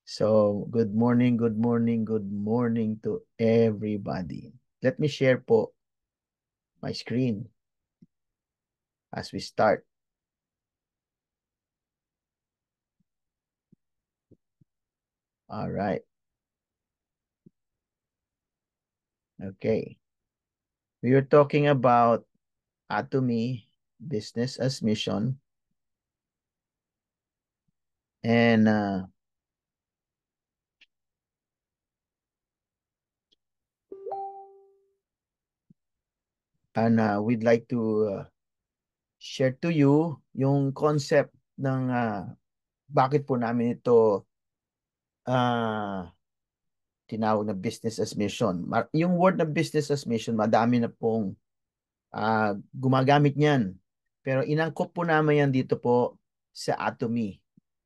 So, good morning, good morning, good morning to everybody. Let me share po my screen as we start. All right. Okay. We are talking about Atomy, business as mission. And we'd like to share to you yung concept ng bakit po namin ito tinawag na business as mission. Yung word na business as mission, madami na pong gumagamit niyan. Pero inangkop po namin yan dito po sa Atomy.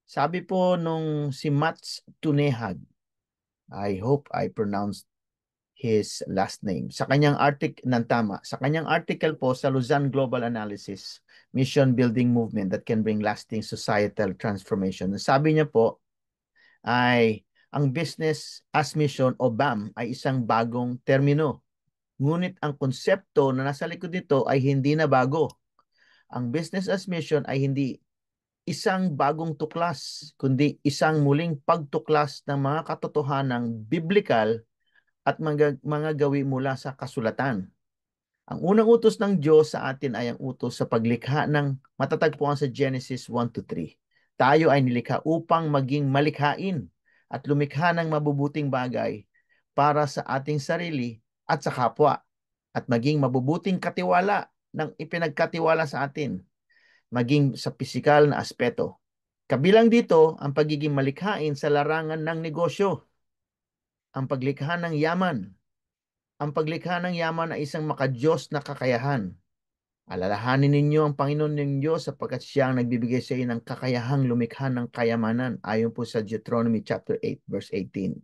Sabi po nung si Mats Tunehag, I hope I pronounced his last name. Sa kanyang sa kanyang article po sa Luzon Global Analysis, Mission Building Movement that can bring lasting societal transformation. Sabi niya po ay ang business as mission o BAM ay isang bagong termino. Ngunit ang konsepto na nasa likod nito ay hindi na bago. Ang business as mission ay hindi isang bagong tuklas, kundi isang muling pagtuklas ng mga katotohanang biblikal at mga gawi mula sa kasulatan. Ang unang utos ng Diyos sa atin ay ang utos sa paglikha ng matatagpuan sa Genesis 1 to 3. Tayo ay nilikha upang maging malikhain at lumikha ng mabubuting bagay para sa ating sarili at sa kapwa at maging mabubuting katiwala ng ipinagkatiwala sa atin, maging sa pisikal na aspeto. Kabilang dito ang pagiging malikhain sa larangan ng negosyo, ang paglikha ng yaman. Ang paglikha ng yaman ay isang makadiyos na kakayahan. Alalahanin ninyo ang Panginoon ninyong Diyos sapagkat siya ang nagbibigay sa iyo ng kakayahang lumikha ng kayamanan ayon po sa Deuteronomy chapter 8 verse 18.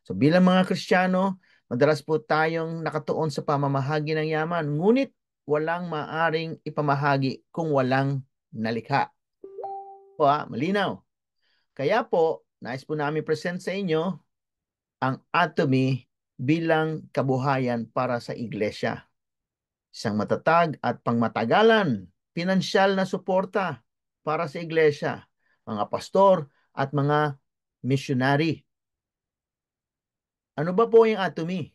So bilang mga Kristiyano, madalas po tayong nakatuon sa pamamahagi ng yaman, ngunit walang maaring ipamahagi kung walang nalikha. Po malinaw. Kaya po, nais po namin present sa inyo ang Atomy bilang kabuhayan para sa iglesia. Isang matatag at pangmatagalan, pinansyal na suporta para sa iglesia, mga pastor at mga missionary. Ano ba po yung Atomy?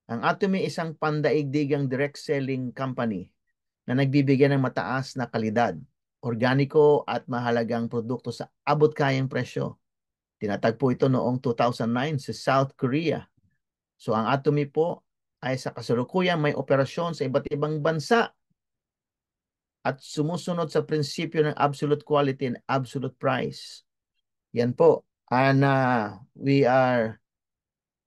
Ang Atomy isang pandaigdigang direct selling company na nagbibigay ng mataas na kalidad, organiko at mahalagang produkto sa abot-kayang presyo. Tinatagpo ito noong 2009 sa South Korea. So ang Atomy po ay sa kasalukuyan may operasyon sa iba't ibang bansa at sumusunod sa prinsipyo ng absolute quality and absolute price. Yan po. And we are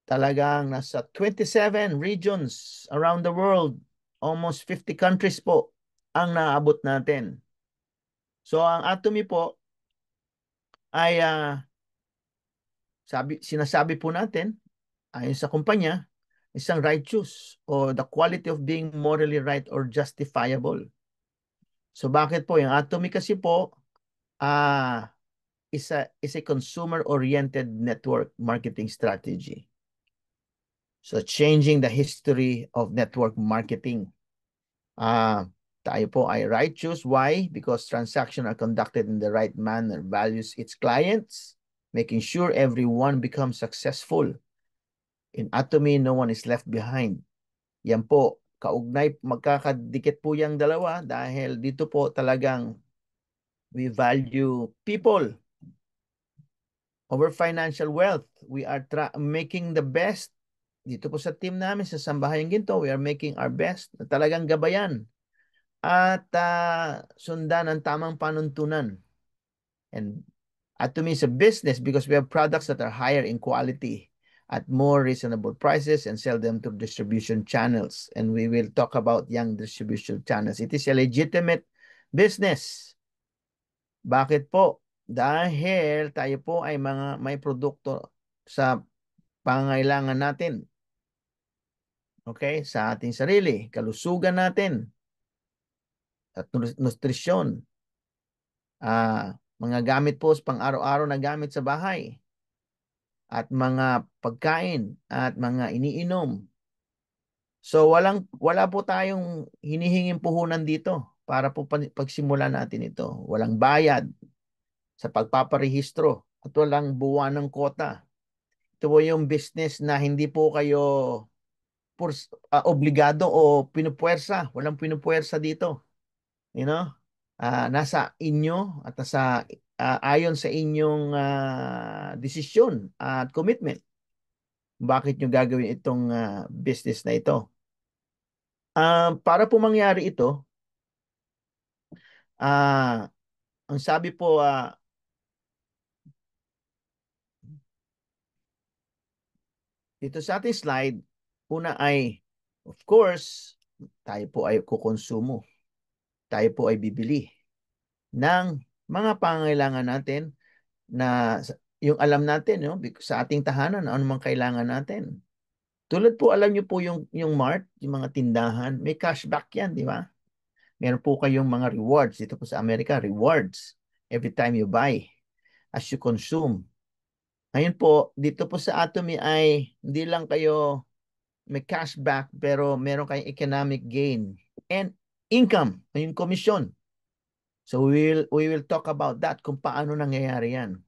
talagang nasa 27 regions around the world. Almost 50 countries po ang naabot natin. So ang Atomy po ay sinasabi po natin ayon sa kumpanya, isang righteous o the quality of being morally right or justifiable. So bakit po? Yung Atomy kasi po is a consumer-oriented network marketing strategy. So changing the history of network marketing. Tayo po ay righteous. Why? Because transactions are conducted in the right manner, values its clients, making sure everyone becomes successful. In Atomy, no one is left behind. Yan po, magkakadikit po yung dalawa dahil dito po talagang we value people over financial wealth. We are making the best. Dito po sa team namin, sa Sambahayan Ginto, we are making our best na talagang gabayan at sundan ang tamang panuntunan. And to me, it's a business because we have products that are higher in quality at more reasonable prices and sell them through distribution channels. And we will talk about young distribution channels. It is a legitimate business. Bakit po? Dahil tayo po ay may produkto sa pangangailangan natin. Okay? Sa ating sarili, kalusugan natin, at nutrisyon, mga gamit po pang araw-araw na gamit sa bahay. at mga pagkain at mga iniinom. So wala po tayong hinihinging puhunan dito para po pagsimulan natin ito. Walang bayad sa pagpaparehistro at walang buwan ng kota. Ito po yung business na hindi po kayo obligado o pinupuwersa. Walang pinupuwersa dito. You know? Nasa inyo at ayon sa inyong desisyon at commitment. Bakit nyo gagawin itong business na ito? Para po mangyari ito, ah, ang sabi po, dito sa ating slide, una ay, of course, tayo po ay kukonsumo. Tayo po ay bibili ng mga pangangailangan natin na yung alam natin, no? Sa ating tahanan, ano mang kailangan natin. Tulad po, alam niyo po yung mart, yung mga tindahan, may cashback yan, di ba? Meron po kayong mga rewards. Dito po sa Amerika, rewards. Every time you buy, as you consume. Ngayon po, dito po sa Atomy ay hindi lang kayo may cashback, pero meron kayong economic gain and income, yung komisyon. So we will talk about that, kung paano nangyayari yan.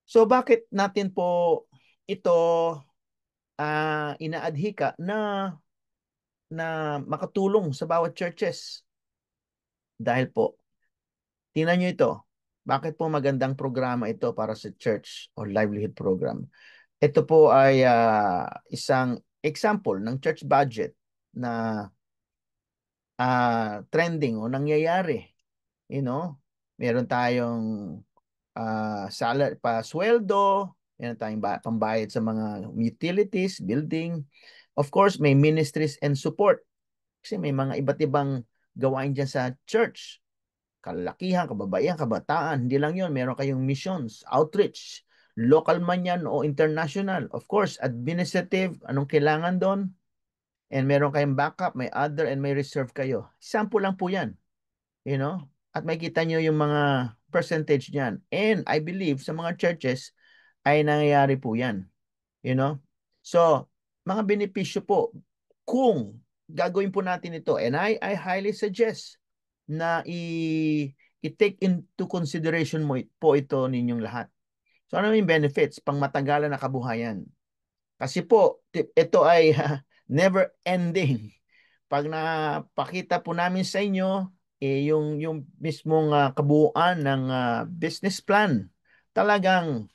So bakit natin po ito inaadhika na makatulong sa bawat churches? Dahil po, tingnan nyo ito. Bakit po magandang programa ito para sa church or livelihood program? Ito po ay isang example ng church budget na trending o nangyayari. You know, meron tayong salary, sweldo, meron tayong pambayad sa mga utilities, building. Of course, may ministries and support. Kasi may mga iba't ibang gawain dyan sa church. Kalalakihan, kababaihan, kabataan. Hindi lang yun. Meron kayong missions, outreach, local man yan o international. Of course, administrative, anong kailangan doon? And meron kayong backup, may other, and may reserve kayo. Sample lang po yan. You know? At makikita nyo yung mga percentage niyan. And I believe sa mga churches ay nangyayari po yan. You know? So, mga benepisyo po, kung gagawin po natin ito, and I highly suggest na i-take into consideration mo po ito ninyong lahat. So, ano yung benefits? Pangmatagalan na kabuhayan. Kasi po, ito ay never ending. Pag napakita po namin sa inyo, yung mismong kabuuan ng business plan, talagang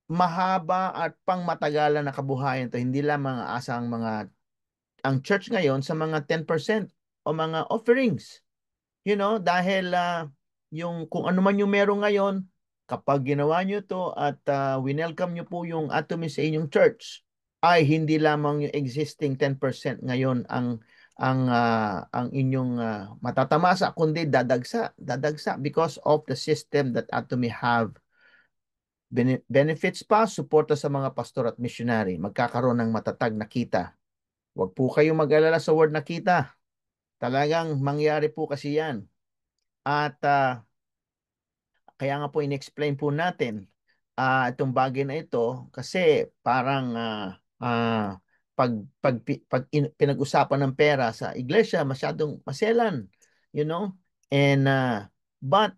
mahaba at pangmatagalan na kabuhayan to. Hindi lang mga asang ang church ngayon sa mga 10% o mga offerings. You know, dahil yung kung ano man yung meron ngayon, kapag ginawa nyo to at winelcome nyo po yung Atomy sa inyong church, ay hindi lamang yung existing 10% ngayon ang inyong matatamasa, kundi dadagsa because of the system that Atomy have. Benefits pa, suporta sa mga pastor at missionary. Magkakaroon ng matatag na kita. Huwag po kayong mag-alala sa word na kita. Talagang mangyari po kasi yan. At kaya nga po in-explain po natin itong bagay na ito kasi parang pinag-usapan ng pera sa iglesia, masyadong maselan, you know? And but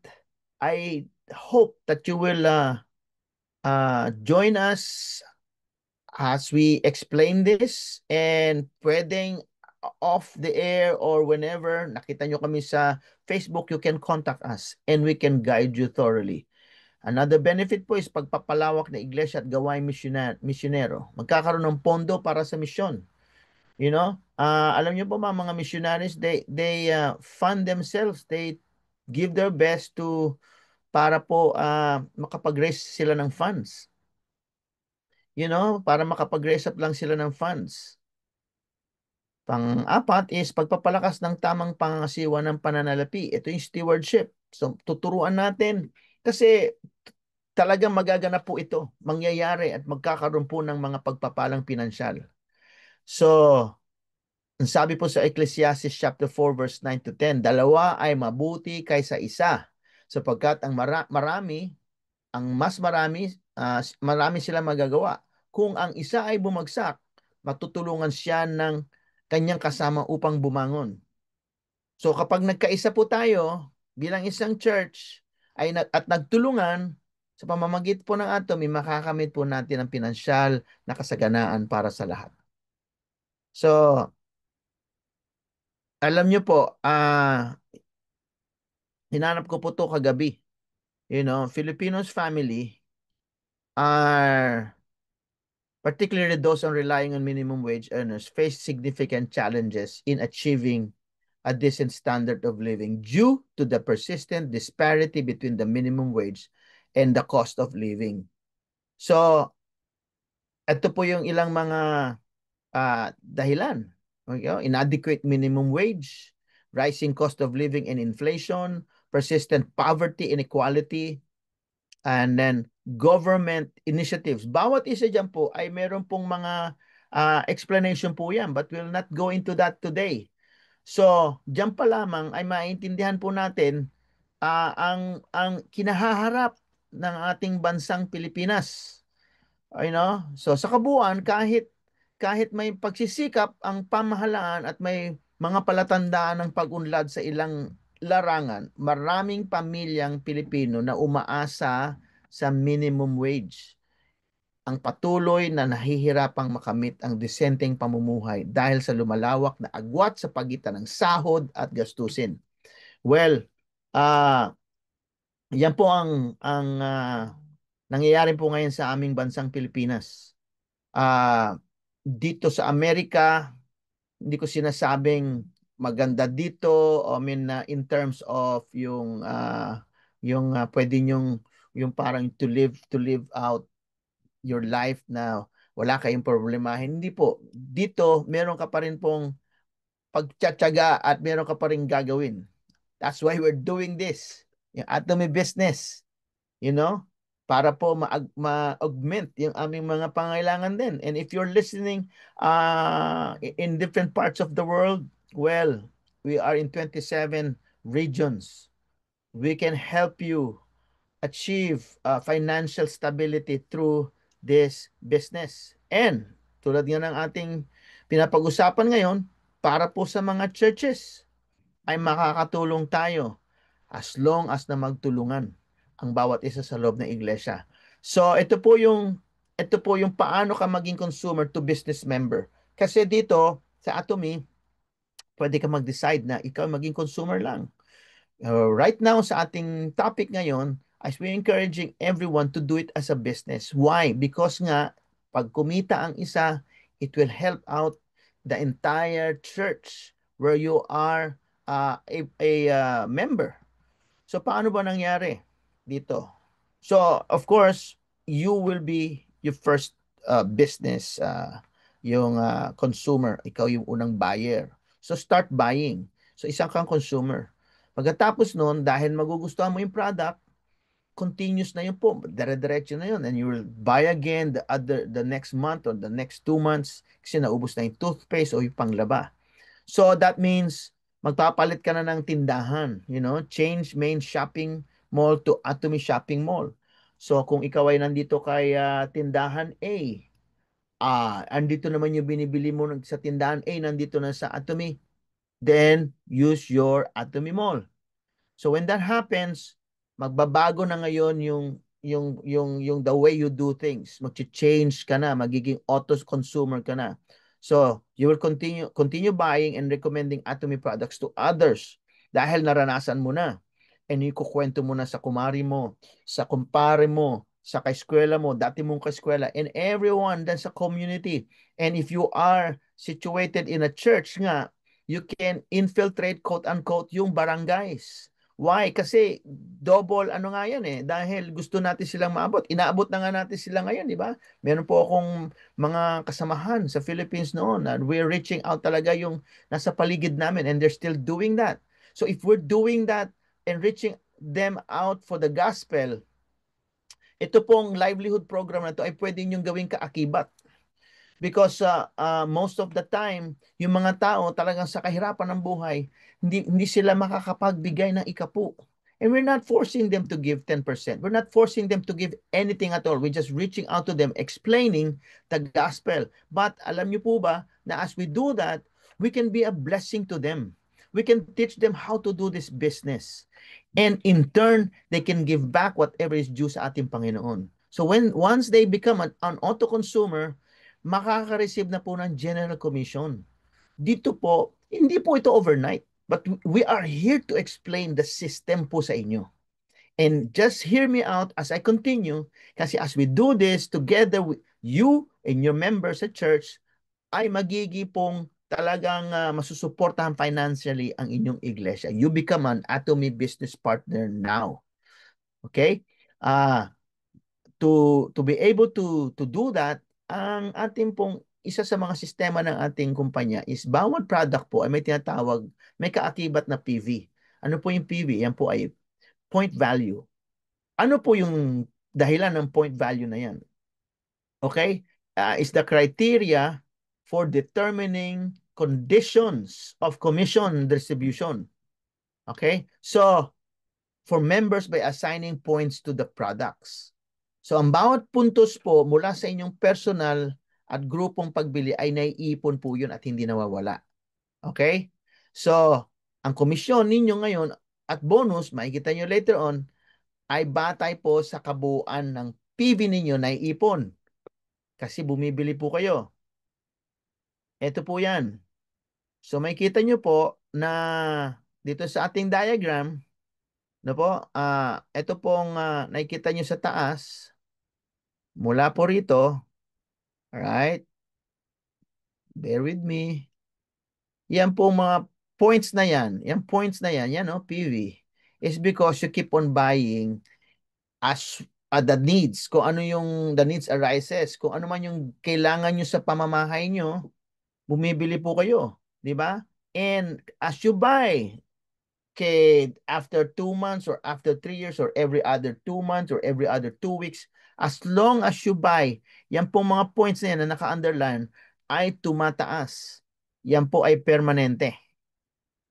I hope that you will join us as we explain this, and pwedeng off the air or whenever nakita nyo kami sa Facebook, you can contact us and we can guide you thoroughly. Another benefit po is pagpapalawak na iglesia at gawain misyonero. Magkakaroon ng pondo para sa misyon. You know, alam niyo po mga missionaries, they fund themselves. They give their best para po makapag-raise sila ng funds. You know, para makapag-raise up lang sila ng funds. Pang-apat is pagpapalakas ng tamang pangangasiwa ng pananalapi. Ito yung stewardship. So, tuturuan natin kasi talagang magaganap po ito, mangyayari at magkakaroon po ng mga pagpapalang pinansyal. So, ang sabi po sa Ecclesiastes chapter 4 verse 9 to 10, dalawa ay mabuti kaysa isa, sapagkat ang mas marami marami silang magagawa. Kung ang isa ay bumagsak, matutulungan siya ng kanyang kasama upang bumangon. So kapag nagkaisa po tayo bilang isang church at nagtulungan sa pamamagitan po ng Atomy, makakamit po natin ang pinansyal na kasaganaan para sa lahat. So, alam niyo po, hinanap ko po to kagabi. You know, Filipinos family are, particularly those on relying on minimum wage earners, face significant challenges in achieving a decent standard of living due to the persistent disparity between the minimum wage and the cost of living. So, ito po yung ilang mga dahilan. Okay? Inadequate minimum wage, rising cost of living and inflation, persistent poverty, inequality, and then government initiatives. Bawat isa dyan po ay meron pong mga explanation po yan, but we'll not go into that today. So, dyan pa lamang ay maintindihan po natin ang kinahaharap ng ating bansang Pilipinas. So sa kabuuan, kahit may pagsisikap ang pamahalaan at may mga palatandaan ng pag-unlad sa ilang larangan, maraming pamilyang Pilipino na umaasa sa minimum wage ang patuloy na nahihirapang makamit ang disenteng pamumuhay dahil sa lumalawak na agwat sa pagitan ng sahod at gastusin. Well, yan po ang nangyayari po ngayon sa aming bansang Pilipinas. Dito sa Amerika, hindi ko sinasabing maganda dito, I mean in terms of yung pwede yung parang to live out your life na wala kayong problemahin. Hindi po. Dito, meron ka pa rin pong pagtsatsaga at meron ka pa rin gagawin. That's why we're doing this. Yung Atomy business, para po ma-augment yung aming mga pangailangan din. And if you're listening in different parts of the world, well, we are in 27 regions. We can help you achieve financial stability through this business. And tulad nga ng ating pinapag-usapan ngayon, para po sa mga churches, ay makakatulong tayo as long as na magtulungan ang bawat isa sa loob ng iglesia. So ito po yung paano ka maging consumer to business member. Kasi dito sa Atomy, pwede ka mag-decide na ikaw maging consumer lang. Right now sa ating topic ngayon, as we're encouraging everyone to do it as a business. Why? Because nga, pag kumita ang isa, it will help out the entire church where you are a member. So, paano ba nangyari dito? So, of course, you will be your first business, yung consumer. Ikaw yung unang buyer. So, start buying. So, isang kang consumer. Pagkatapos nun, dahil magugustuhan mo yung product, continuous na yun po. Dire-diretso na yun. And you will buy again the next month or the next 2 months kasi naubos na yung toothpaste o yung panglaba. So that means magpapalit ka na ng tindahan, change main shopping mall to Atomy Shopping Mall. So kung ikaw ay nandito kay tindahan A, andito naman yung binibili mo sa tindahan A, nandito na sa Atomy, then use your Atomy Mall. So when that happens, magbabago na ngayon yung the way you do things. Mag-change ka na, magiging auto consumer ka na. So, you will continue buying and recommending Atomy products to others dahil naranasan mo na. And ikukwento mo na sa kumari mo, sa kumpare mo, sa kaeskwela mo, dati mong kaeskwela, and everyone dan sa community. And if you are situated in a church nga, you can infiltrate quote-unquote yung barangays. Why? Kasi double ano nga yan dahil gusto natin silang maabot. Inaabot na nga natin sila ngayon, di ba? Meron po akong mga kasamahan sa Philippines noon na we're reaching out talaga yung nasa paligid namin and they're still doing that. So if we're doing that and reaching them out for the gospel, ito pong livelihood program na to ay pwede niyong gawing kaakibat. Because most of the time, yung mga tao talagang sa kahirapan ng buhay, hindi sila makakapagbigay ng ikapu. And we're not forcing them to give 10%. We're not forcing them to give anything at all. We're just reaching out to them, explaining the gospel. But alam niyo po ba na as we do that, we can be a blessing to them. We can teach them how to do this business. And in turn, they can give back whatever is due sa ating Panginoon. So once they become an auto-consumer, makaka-receive na po ng General Commission. Dito po, hindi po ito overnight. But we are here to explain the system po sa inyo. And just hear me out as I continue. Kasi as we do this together with you and your members sa church, ay magigi pong talagang masusuportahan financially ang inyong iglesia. You become an Atomy business partner now. Okay? To be able to do that, ang ating pong isa sa mga sistema ng ating kumpanya is bawat product po ay may tinatawag, may kaakibat na PV. Ano po yung PV? Yan po ay point value. Ano po yung dahilan ng point value na yan? Okay? Is the criteria for determining conditions of commission distribution. Okay? So, for members by assigning points to the products. So, ang bawat puntos po mula sa inyong personal at grupong pagbili ay naiipon po yun at hindi nawawala. Okay? So, ang komisyon ninyo ngayon at bonus, makikita nyo later on, ay batay po sa kabuuan ng PV ninyo na iipon. Kasi bumibili po kayo. Ito po yan. So, makikita nyo po na dito sa ating diagram, no po, ito pong nakikita nyo sa taas, mula po rito, alright, bear with me. Yan po mga points na yan. Yan points na yan, yan no, PV. Is because you keep on buying as the needs. Kung ano yung the needs arises. Kung ano man yung kailangan nyo sa pamamahay nyo, bumibili po kayo. Di ba? And as you buy, after 2 months or after 3 years or every other 2 months or every other 2 weeks, as long as you buy, yan po mga points na yan na naka-underline ay tumataas. Yan po ay permanente.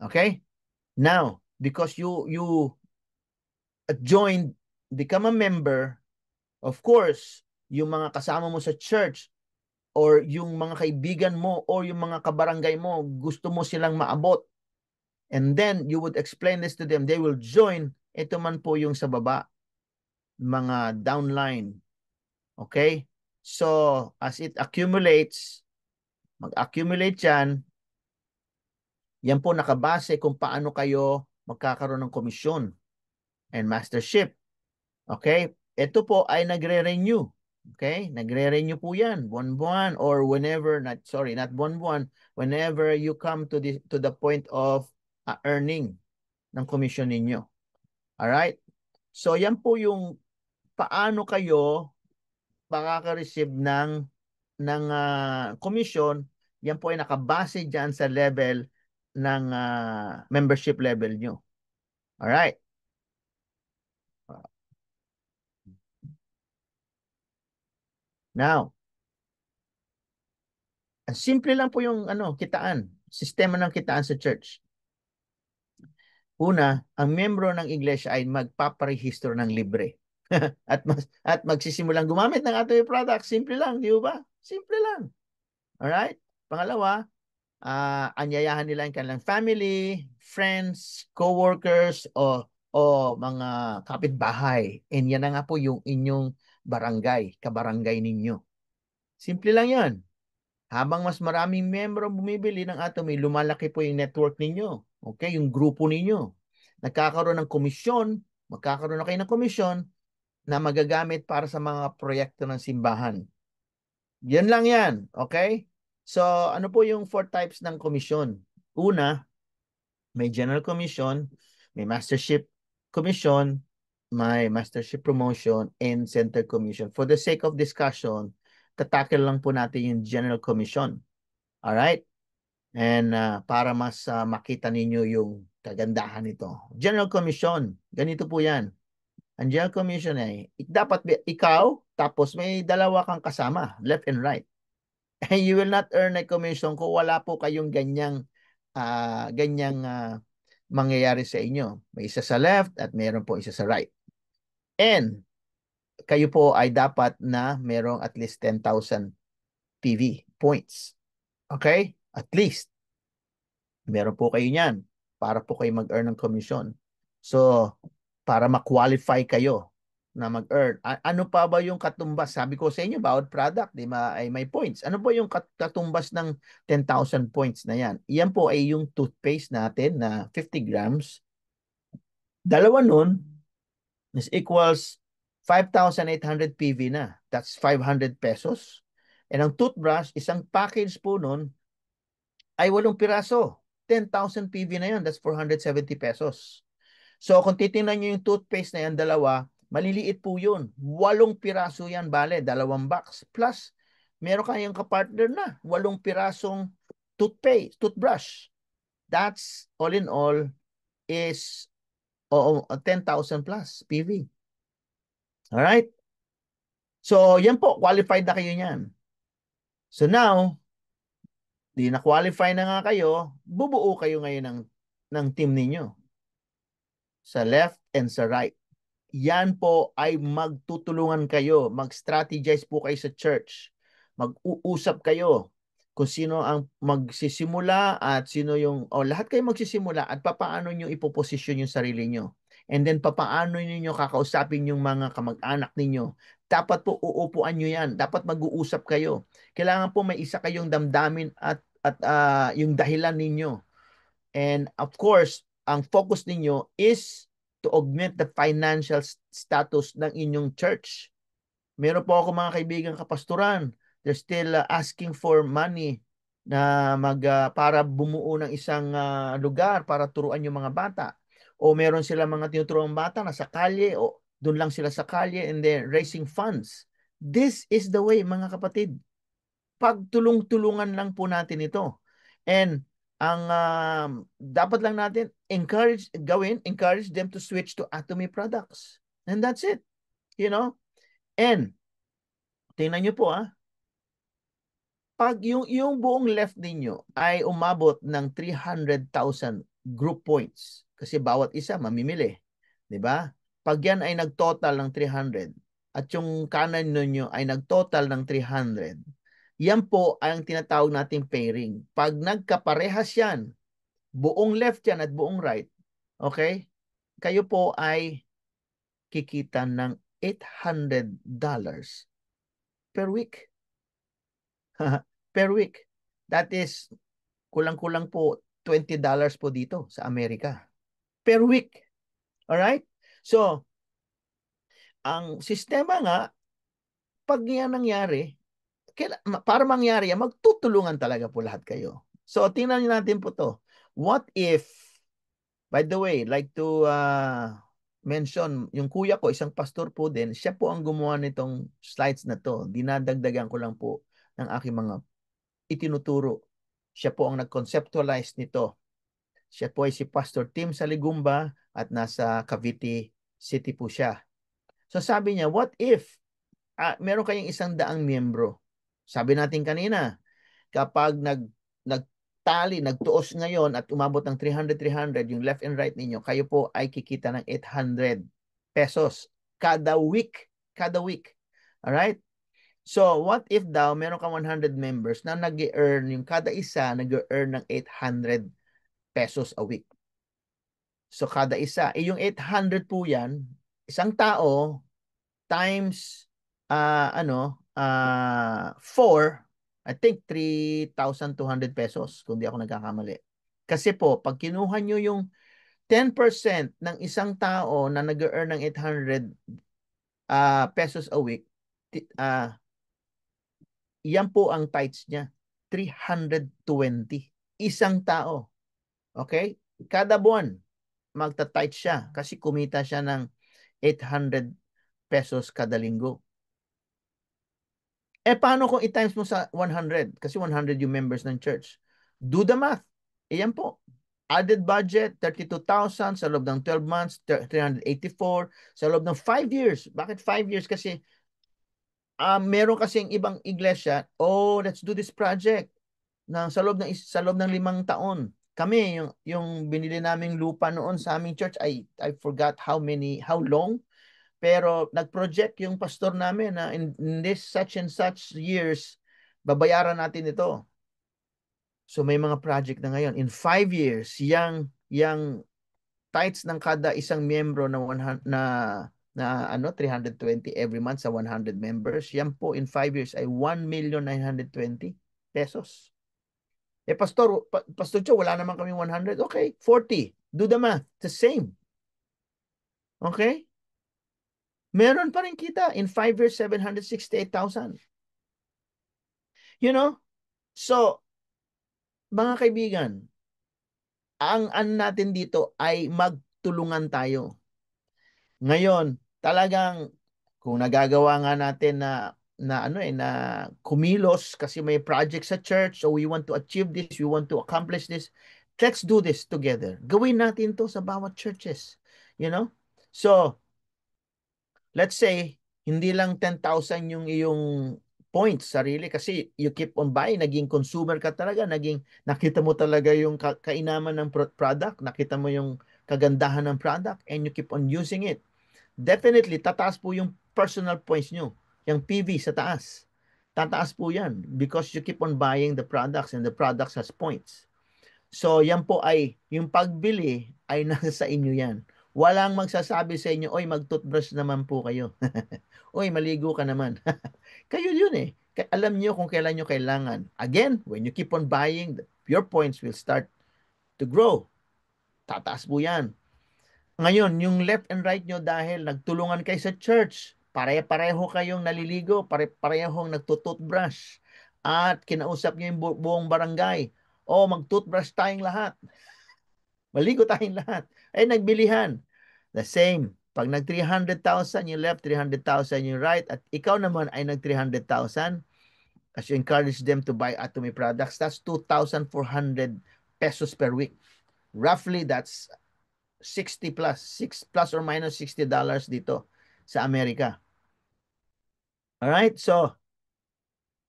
Okay? Now, because you joined, become a member, of course, yung mga kasama mo sa church or yung mga kaibigan mo or yung mga kabarangay mo, gusto mo silang maabot. And then you would explain this to them. They will join. Ito man po yung sa baba, mga downline. Okay? So, as it accumulates, mag-accumulate yan, yan po nakabase kung paano kayo magkakaroon ng komisyon and mastership. Okay? Ito po ay nagre-renew. Okay? Nagre-renew po yan. Buwan-buwan or whenever, not buwan-buwan, whenever you come to the point of earning ng komisyon ninyo. Alright? So, yan po yung paano kayo makaka-receive ng commission. Yan po ay nakabase dyan sa level ng membership level nyo. Alright? Now, simple lang po yung kitaan. Sistema ng kitaan sa church. Una, ang membro ng iglesia ay magpaparehistro ng libre. at magsisimulang gumamit ng ating product. Simple lang, di ba? Simple lang. Alright? Pangalawa, anyayahan nila yung kanilang family, friends, co-workers, o mga kapitbahay. And yan na nga po yung inyong barangay, kabarangay ninyo. Simple lang yan. Habang mas maraming membro bumibili ng Atomy, lumalaki po yung network ninyo. Okay? Yung grupo ninyo. Nagkakaroon ng komisyon, magkakaroon na kayo ng komisyon na magagamit para sa mga proyekto ng simbahan. Yan lang yan. Okay? So, ano po yung 4 types ng komisyon? Una, may general commission, may mastership commission, may mastership promotion, and center commission. For the sake of discussion, tatakil lang po natin yung general commission. Alright? And para mas makita ninyo yung kagandahan nito. General commission, ganito po yan. Ang general commission ay dapat ikaw, tapos may dalawa kang kasama, left and right. And you will not earn a commission kung wala po kayong ganyang mangyayari sa inyo. May isa sa left at meron po isa sa right. And kayo po ay dapat na merong at least 10,000 PV points. Okay? At least. Meron po kayo niyan para po kayo mag-earn ng commission. So, para ma-qualify kayo na mag-earn. Ano pa ba yung katumbas? Sabi ko sa inyo, bawat product ay may points. Ano po yung katumbas ng 10,000 points na yan? Yan po ay yung toothpaste natin na 50 grams. Dalawa nun is equals 5,800 PV na. That's 500 pesos. And ang toothbrush, isang package po nun ay 8 piraso. 10,000 PV na yan. That's 470 pesos. So, kung titingnan nyo yung toothpaste na yan, dalawa, maliliit po yun. 8 piraso yan, bale, 2 box. Plus, meron kayong kapartner na, 8 pirasong toothbrush. That's, all in all, is 10,000 plus PV. Alright? So, yan po, qualified na kayo yan. So now, di na-qualify na nga kayo, bubuo kayo ngayon ng team ninyo. Sa left and sa right. Yan po ay magtutulungan kayo, mag-strategize po kayo sa church. Mag-uusap kayo kung sino ang magsisimula at sino yung, lahat kayo magsisimula at papaano nyo ipoposisyon yung sarili nyo. And then papaano niyo kakausapin yung mga kamag-anak ninyo. Dapat po uupuan nyo yan. Dapat mag-uusap kayo. Kailangan po may isa kayong damdamin at yung dahilan ninyo. And of course, ang focus ninyo is to augment the financial status ng inyong church. Meron po ako mga kaibigan kapastoran. They're still asking for money na para bumuo ng isang lugar para turuan yung mga bata. O meron sila mga tinuturuang bata na sa kalye o doon lang sila sa kalye and then raising funds. This is the way, mga kapatid. Pagtulong-tulungan lang po natin ito. And ang dapat lang natin encourage them to switch to Atomy products. And that's it. You know? And tingnan nyo po pag yung buong left ninyo ay umabot ng 300,000 group points kasi bawat isa mamimili, 'di ba? Pag yan ay nagtotal ng 300 at yung kanan ninyo ay nagtotal ng 300, yan po ay ang tinatawag nating pairing. Pag nagkaparehas yan, buong left yan at buong right, okay? Kayo po ay kikita ng $800 per week. Per week. That is, kulang-kulang po $20 po dito sa Amerika. Per week. Alright? So, ang sistema nga, pag yan nangyari, para mangyari yan, magtutulungan talaga po lahat kayo. So, tingnan natin po to. What if, by the way, like to mention, yung kuya ko, isang pastor po din, siya po ang gumawa nitong slides na to. Dinadagdagan ko lang po ng aking mga itinuturo. Siya po ang nag-conceptualize nito. Siya po ay si Pastor Tim Saligumba at nasa Cavite City po siya. So sabi niya, what if meron kayong 100 miyembro? Sabi natin kanina, kapag nagtali, nagtuos ngayon at umabot ng 300, yung left and right ninyo, kayo po ay kikita ng 800 pesos kada week. Kada week. Alright? So, what if daw meron kang 100 members na nag-earn, yung kada isa nag-earn ng 800 pesos a week. So, kada isa. Yung 800 po yan, isang tao times 4, I think 3,200 pesos kung di ako nagkakamali. Kasi po, pag kinuha nyo yung 10% ng isang tao na nag-earn ng 800 pesos a week, yan po ang tithes niya. 320. Isang tao. Okay? Kada buwan, magta-tithe siya kasi kumita siya ng 800 pesos kada linggo. Paano kung i-times mo sa 100? Kasi 100 yung members ng church. Do the math. Iyan po. Added budget, 32,000 sa loob ng 12 months, 384 sa loob ng 5 years. Bakit 5 years? Kasi meron kasing ibang iglesia, let's do this project sa loob ng 5 taon. Kami, yung binili naming lupa noon sa aming church, I forgot how long, pero nag-project yung pastor namin na in this such and such years, babayaran natin ito. So may mga project na ngayon. In 5 years, yang tithes ng kada isang miyembro na 100, na 320 every month sa 100 members, yan po in 5 years ay 1,920,000 pesos. Pastor Joe, wala naman kami 100. Okay, 40. Do the math. The same. Okay? Meron pa rin kita. In 5 years, 768,000. You know? So, mga kaibigan, ang natin dito ay magtulungan tayo. Ngayon, talagang kung nagagawa nga natin na kumilos kasi may project sa church, so we want to achieve this, we want to accomplish this, let's do this together. Gawin natin to sa bawat churches. You know? So, let's say, hindi lang 10,000 yung iyong points sarili kasi you keep on buying, naging consumer ka talaga, nakita mo talaga yung kainaman ng product, nakita mo yung kagandahan ng product, and you keep on using it. Definitely, tataas po yung personal points nyo. Yung PV sa taas. Tataas po yan because you keep on buying the products and the products has points. So, yan po ay, yung pagbili ay nasa sa inyo yan. Walang magsasabi sa inyo, oy, mag-toothbrush naman po kayo. Oy, maligo ka naman. Kayo yun eh. Alam niyo kung kailan nyo kailangan. Again, when you keep on buying, your points will start to grow. Tataas po yan. Ngayon, yung left and right nyo dahil nagtulungan kayo sa church, pare-pareho kayong naliligo, pare-parehong nagtututbrush, at kinausap nyo yung buong barangay, o mag-toothbrush tayong lahat, maligo tayong lahat, ay nagbilihan. The same. Pag nag 300,000 yung left, 300,000 yung right, at ikaw naman ay nag 300,000, as you encourage them to buy Atomy products, that's 2,400 pesos per week. Roughly, that's 60 plus, 6 plus or minus $60 dito sa Amerika. Alright, so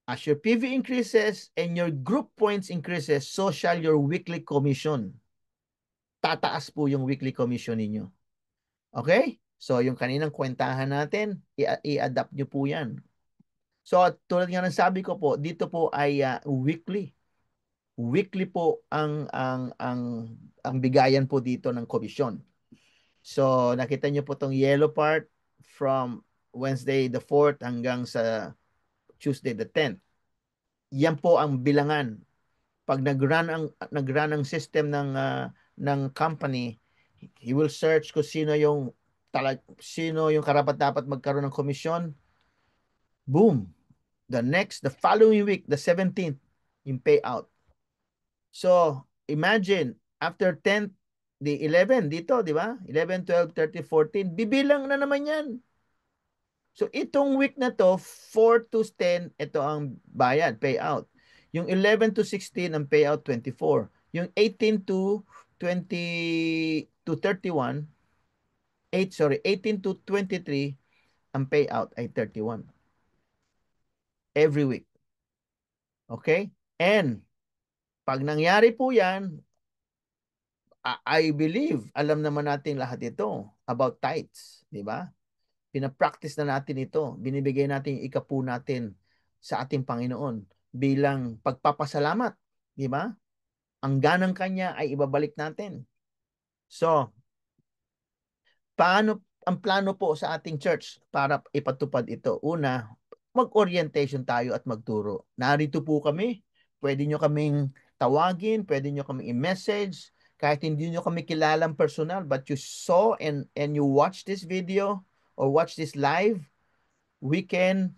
as your PV increases and your group points increases, so shall your weekly commission. Tataas po yung weekly commission ninyo. Okay? So yung kaninang kwentahan natin, i-adapt nyo po yan. So tulad nga ng sabi ko po, dito po ay weekly. Weekly po ang bigayan po dito ng komisyon. So, nakita niyo po tong yellow part from Wednesday the 4th hanggang sa Tuesday the 10th. Yan po ang bilangan. Pag nag-run ang system ng company, he will search kung sino yung karapat-dapat magkaroon ng komisyon. Boom. The following week, the 17th, yung payout. So, imagine, after 10th, the 11 dito, di ba? 11, 12, 13, 14, bibilang na naman yan. So, itong week na to, 4 to 10, ito ang bayad, payout. Yung 11 to 16, ang payout 24. Yung 18 to 20 to 31, 18 to 23, ang payout ay 31. Every week. Okay? And, pag nangyari po yan, I believe, alam naman natin lahat ito about tithes, di ba? Pinapractice na natin ito. Binibigay natin yung ikapu natin sa ating Panginoon bilang pagpapasalamat, di ba? Ang ganang kanya ay ibabalik natin. So, ang plano po sa ating church para ipatupad ito? Una, mag-orientation tayo at magturo. Narito po kami. Pwede nyo kaming tawagin, pwede nyo kaming i-message, kahit hindi nyo kami kilalang personal, but you saw and you watch this video or watch this live, we can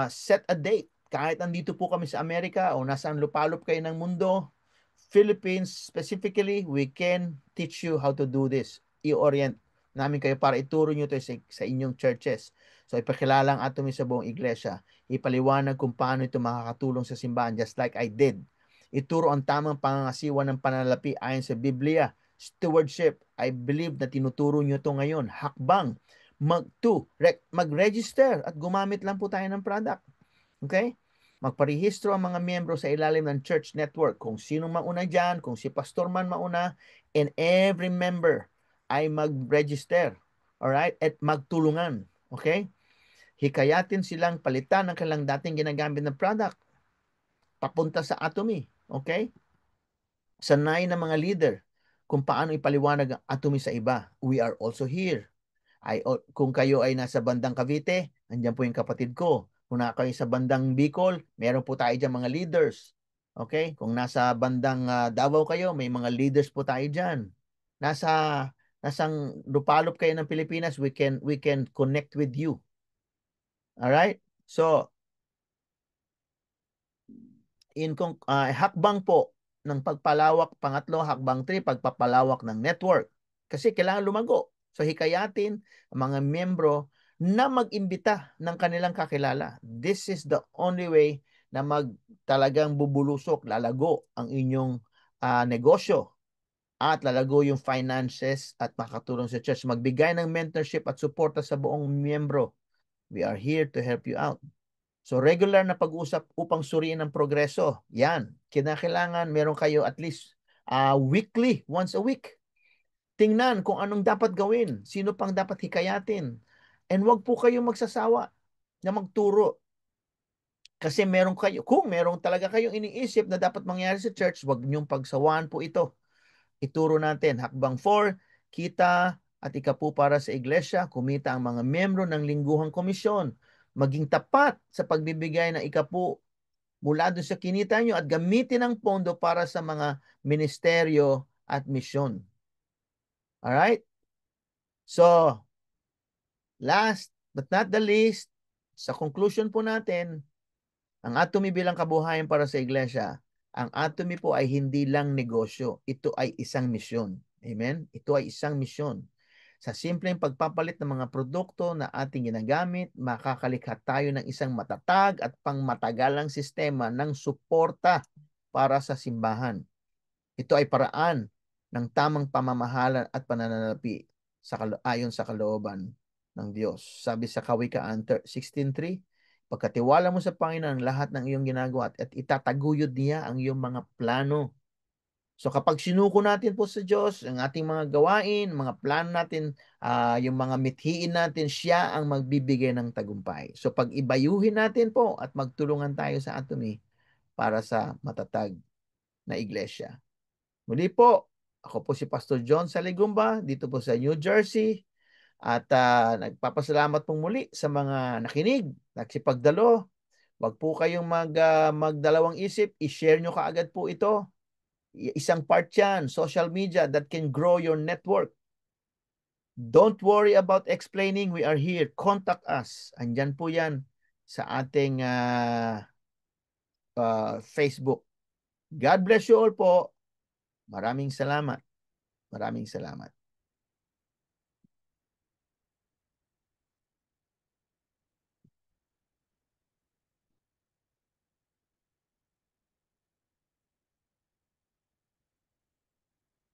set a date. Kahit andito po kami sa Amerika o nasaan lupalop kayo ng mundo, Philippines specifically, we can teach you how to do this. I-orient namin kayo para ituro nyo ito sa inyong churches. So ipakilala ang Atomy sa buong iglesia. Ipaliwanag kung paano ito makakatulong sa simbahan just like I did. Ituro ang tamang pangangasiwa ng pananalapi ayon sa Biblia. Stewardship, I believe na tinuturo nyo ito ngayon. Hakbang, mag-register at gumamit lang po tayo ng product. Okay? Magparehistro ang mga miyembro sa ilalim ng church network. Kung sino mauna dyan, kung si pastor man mauna, and every member ay mag-register. Alright? At magtulungan. Okay? Hikayatin silang palitan ng kanilang dating ginagamit na product papunta sa Atomy. Okay? Sanay ng mga leader kung paano ipaliwanag ang Atomy sa iba. We are also here. Kung kayo ay nasa bandang Cavite, andyan po yung kapatid ko. Kung naka kayo sa bandang Bicol, meron po tayo dyan mga leaders. Okay? Kung nasa bandang Davao kayo, may mga leaders po tayo dyan. Nasang lupalop kayo ng Pilipinas, we can connect with you. All right? So, hakbang po ng pagpalawak, pangatlo, hakbang 3, pagpapalawak ng network. Kasi kailangan lumago. So hikayatin ang mga miyembro na mag-imbita ng kanilang kakilala. This is the only way na talagang bubulusok, lalago ang inyong negosyo at lalago yung finances at makatulong sa church. Magbigay ng mentorship at suporta sa buong miyembro. We are here to help you out. So regular na pag-usap upang suriin ang progreso. Yan. Kinakailangan meron kayo at least weekly, once a week. Tingnan kung anong dapat gawin. Sino pang dapat hikayatin. And wag po kayong magsasawa na magturo. Kasi kung meron talaga kayong iniisip na dapat mangyari sa church, wag niyong pagsawaan po ito. Ituro natin. Hakbang 4, kita at ikapu para sa iglesia, kumita ang mga miyembro ng lingguhang komisyon. Maging tapat sa pagbibigay ng ikapu mula doon sa kinita nyo at gamitin ang pondo para sa mga ministeryo at misyon. Alright? So, last but not the least, sa conclusion po natin, ang Atomy bilang kabuhayan para sa iglesia, ang Atomy po ay hindi lang negosyo. Ito ay isang misyon. Amen? Ito ay isang misyon. Sa simpleng pagpapalit ng mga produkto na ating ginagamit, makakalikha tayo ng isang matatag at pangmatagalang sistema ng suporta para sa simbahan. Ito ay paraan ng tamang pamamahala at pananalapi ayon sa kalooban ng Diyos. Sabi sa Kawikaan 16:3, pagkatiwala mo sa Panginoon ang lahat ng iyong ginagawa at itataguyod niya ang iyong mga plano. So kapag sinuko natin po sa Diyos, ang ating mga gawain, mga plano natin, yung mga mithiin natin, siya ang magbibigay ng tagumpay. So pag ibayuhin natin po at magtulungan tayo sa Atomy para sa matatag na iglesia. Muli po, ako po si Pastor John Saligumba dito po sa New Jersey at nagpapasalamat pong muli sa mga nakinig, nagsipagdalo. Wag po kayong magdalawang isip, i-share nyo kaagad po ito. Isang part yan, social media that can grow your network. Don't worry about explaining, we are here. Contact us. Andyan po yan sa ating Facebook. God bless you all po. Maraming salamat. Maraming salamat.